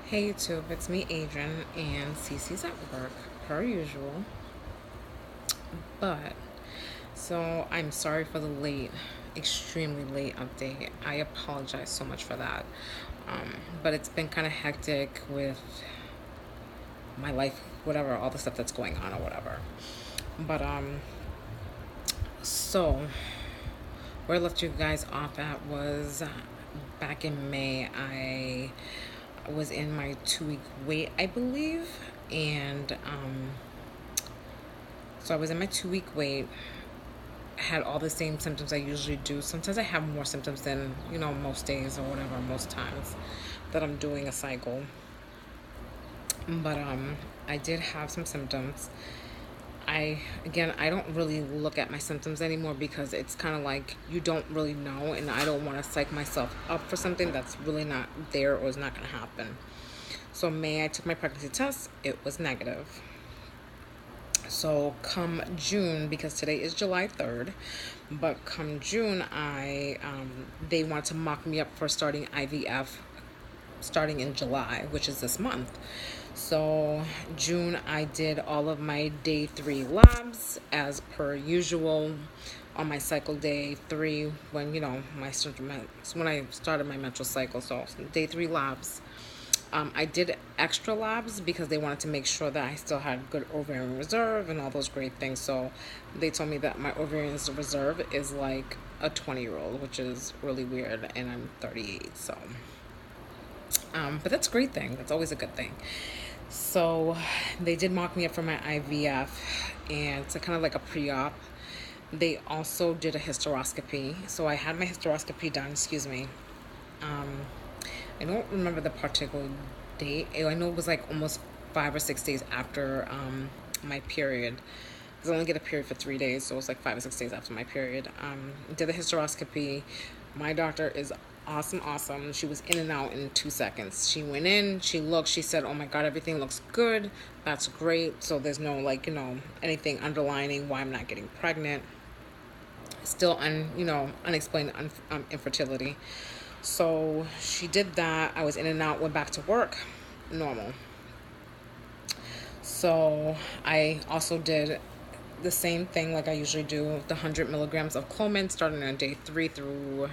Hey YouTube, it's me Adrian and Cece's at work per usual. But I'm sorry for the extremely late update. I apologize so much for that. But it's been kind of hectic with my life, whatever, all the stuff that's going on or whatever. But so where I left you guys off at was back in May. I was in my 2 week wait, I believe, and so I was in my 2 week wait. Had all the same symptoms I usually do. Sometimes I have more symptoms than, most days or whatever, most times that I'm doing a cycle. But I did have some symptoms. I don't really look at my symptoms anymore because it's kind of like you don't really know, and I don't want to psych myself up for something that's really not there or is not going to happen. So May, I took my pregnancy test. It was negative. So come June, because today is July 3rd, but come June, they want to mock me up for starting IVF starting in July, which is this month. So June, I did all of my day 3 labs as per usual on my cycle day 3 when when I started my menstrual cycle. So day 3 labs. I did extra labs because they wanted to make sure that I still had good ovarian reserve and all those great things. So they told me that my ovarian reserve is like a 20-year-old, which is really weird, and I'm 38. So, but that's a great thing. That's always a good thing. So they did mock me up for my IVF, and it's kind of like a pre-op. They also did a hysteroscopy. So I had my hysteroscopy done, excuse me. I don't remember the particular date. I know it was like almost 5 or 6 days after my period. Because I only get a period for 3 days, so it was like 5 or 6 days after my period. Did the hysteroscopy. My doctor is awesome. She was in and out in 2 seconds. She went in, she looked, she said, "Oh my God, everything looks good. That's great. So there's no anything underlining why I'm not getting pregnant. Still unexplained infertility." So she did that. I was in and out, went back to work, normal. So I also did the same thing like I usually do, the 100 milligrams of Clomid starting on day 3 through,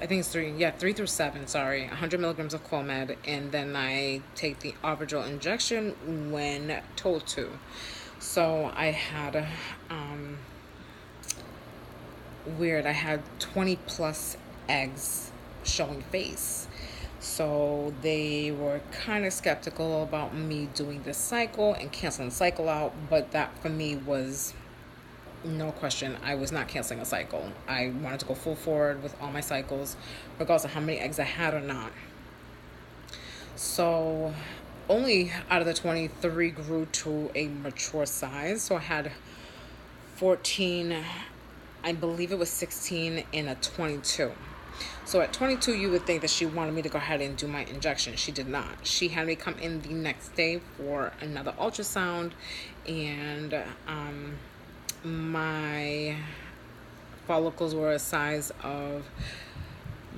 I think it's 3 through 7, sorry, 100 milligrams of Clomid, and then I take the Avidrol injection when told to. So I had, I had 20 plus eggs showing face. So they were kind of skeptical about me doing this cycle and canceling the cycle out, but that for me was no question. I was not canceling a cycle. I wanted to go full forward with all my cycles, regardless of how many eggs I had or not. So only out of the 23 grew to a mature size. So I had 14, I believe it was 16 and a 22. So at 22, you would think that she wanted me to go ahead and do my injection. She did not. She had me come in the next day for another ultrasound, and my follicles were a size of,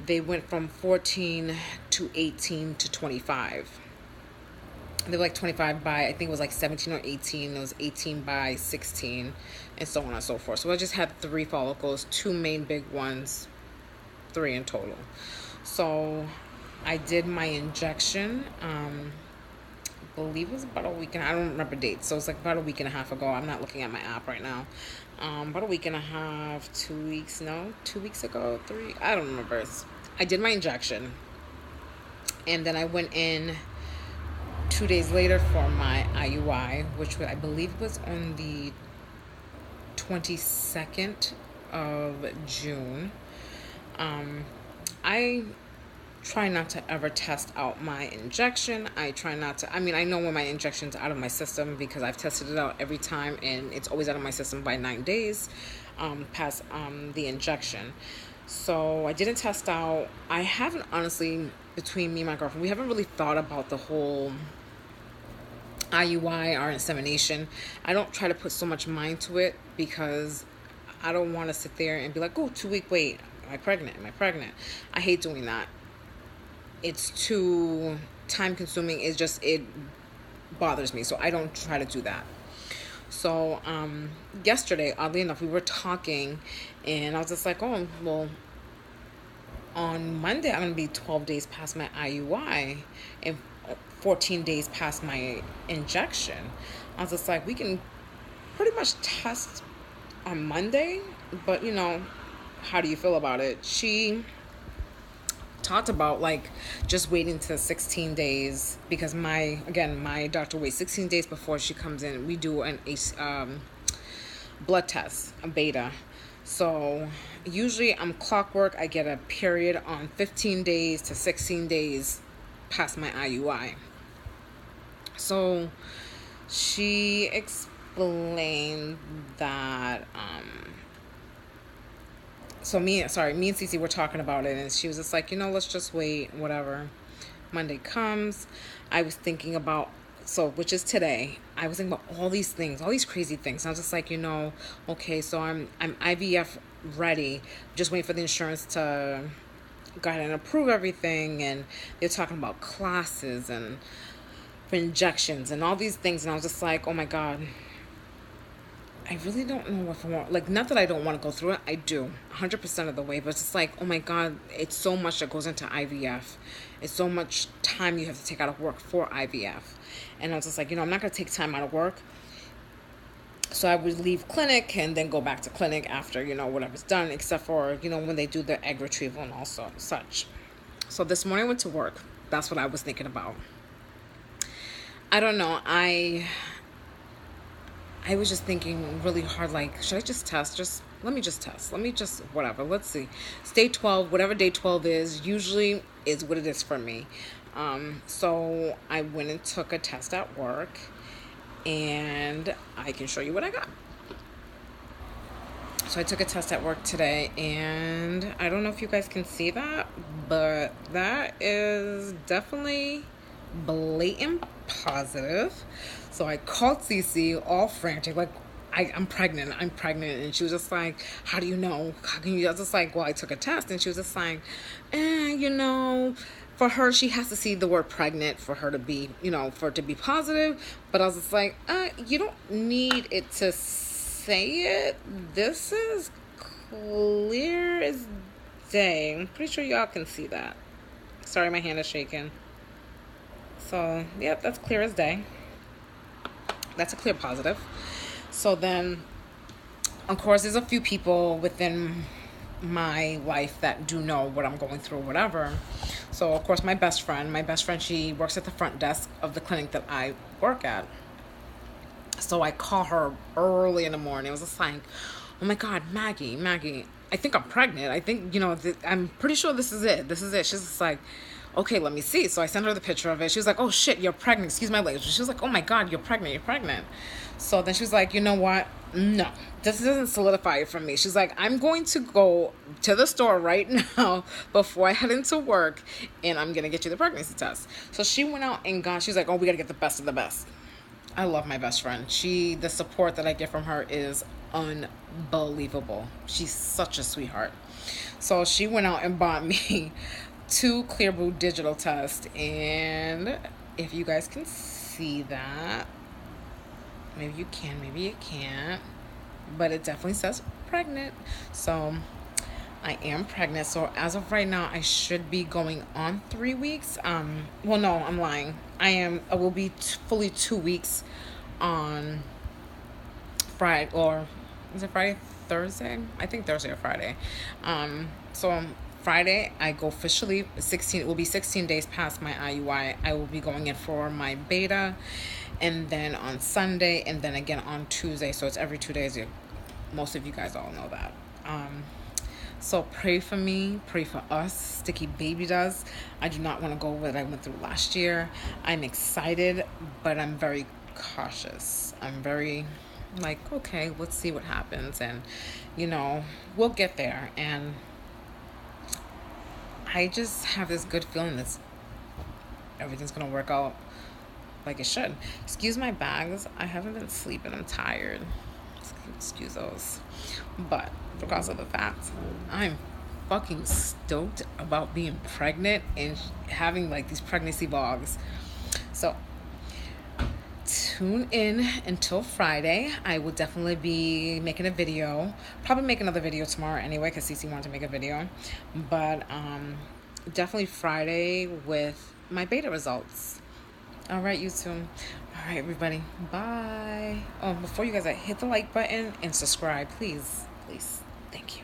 they went from 14 to 18 to 25. They were like 25 by, I think it was like 17 or 18. It was 18 by 16, and so on and so forth. So I just had 3 follicles, 2 main big ones, 3 in total. So I did my injection. I believe it was about a week, and I don't remember dates. So it's like about a week and a half ago. I'm not looking at my app right now. About a week and a half, 2 weeks, no, 2 weeks ago, 3. I don't remember. I did my injection, and then I went in 2 days later for my IUI, which I believe was on the 22nd of June. I try not to ever test out my injection. I try not to, I know when my injection's out of my system because I've tested it out every time, and it's always out of my system by 9 days past the injection. So I didn't test out. I haven't, honestly, between me and my girlfriend, we haven't really thought about the whole IUI or insemination. I don't try to put so much mind to it because I don't want to sit there and be like, oh, 2 week wait. Am I pregnant? I hate doing that. it's too time consuming. It bothers me, so I don't try to do that. So yesterday, oddly enough, we were talking, and I was just like, oh well, on Monday I'm gonna be 12 days past my IUI and 14 days past my injection. I was just like, we can pretty much test on Monday, but how do you feel about it? She talked about like just waiting to 16 days because my doctor waits 16 days before she comes in. We do blood test, a beta. So usually I'm clockwork. I get a period on 15 days to 16 days past my IUI. So she explained that me and Cece were talking about it, and she was just like, let's just wait, whatever. Monday comes. I was thinking about, which is today. I was thinking about all these things, all these crazy things. And I was just like, okay, so I'm IVF ready. Just waiting for the insurance to go ahead and approve everything. And they're talking about classes and for injections and all these things. And I was just like, oh my God, I really don't know if I want, like, not that I don't want to go through it. I do 100% of the way, but it's just like, oh my God, it's so much that goes into IVF. It's so much time you have to take out of work for IVF. And I was just like, I'm not going to take time out of work. So I would leave clinic and then go back to clinic after, whatever's done, except for, when they do the egg retrieval and also such. So this morning I went to work. That's what I was thinking about. I don't know. I was just thinking really hard, like, should I just test? Let me just test. Let me just, whatever. Let's see. It's day 12, whatever day 12 is, usually is what it is for me. So I went and took a test at work, and I can show you what I got. So I took a test at work today, and I don't know if you guys can see that, but that is definitely blatant positive. So I called Cece all frantic, like, I'm pregnant. And she was just like, how do you know? How can you? I was just like, well, I took a test. And she was just like, for her, she has to see the word pregnant for her to be, for it to be positive. But I was just like, you don't need it to say it. This is clear as day. I'm pretty sure y'all can see that. Sorry, my hand is shaking. So, yep, that's clear as day. That's a clear positive. So then, of course, there's a few people within my life that do know what I'm going through or whatever. So, of course, my best friend, she works at the front desk of the clinic that I work at. So I call her early in the morning. I was just like, oh my God, Maggie, I think I'm pregnant. I think, I'm pretty sure this is it. She's just like, okay, let me see. So I sent her the picture of it. She was like, oh shit, you're pregnant. Excuse my language. She was like, oh my God, you're pregnant. So then she was like, you know what? No, this doesn't solidify it for me. She's like, I'm going to go to the store right now before I head into work, and I'm going to get you the pregnancy test. So she went out and she's like, oh, we got to get the best of the best. I love my best friend. The support that I get from her is unbelievable. She's such a sweetheart. So she went out and bought me 2 Clearblue digital tests, and if you guys can see that, maybe you can, maybe you can't, but it definitely says pregnant. So I am pregnant. So as of right now, I should be going on 3 weeks. Well, no, I'm lying. I will be fully 2 weeks on Friday, or is it Friday, Thursday? I think Thursday or Friday. So on Friday, I go officially it will be 16 days past my IUI. I will be going in for my beta, and then on Sunday, and then again on Tuesday. So it's every 2 days. Most of you guys all know that. So pray for me, pray for us. Sticky baby does. I do not want to go what I went through last year. I'm excited, but I'm very cautious. I'm very like, okay, let's see what happens. And, we'll get there. And I just have this good feeling that everything's going to work out like it should. Excuse my bags. I haven't been sleeping. I'm tired. Excuse those. But because of the fact, I'm fucking stoked about being pregnant and having like these pregnancy vlogs. So tune in until Friday. I will definitely be making a video. Probably make another video tomorrow anyway, because Cece wanted to make a video. But definitely Friday with my beta results. All right, YouTube. All right, everybody. Bye. Oh, before you guys hit the like button and subscribe, please. Please. Thank you.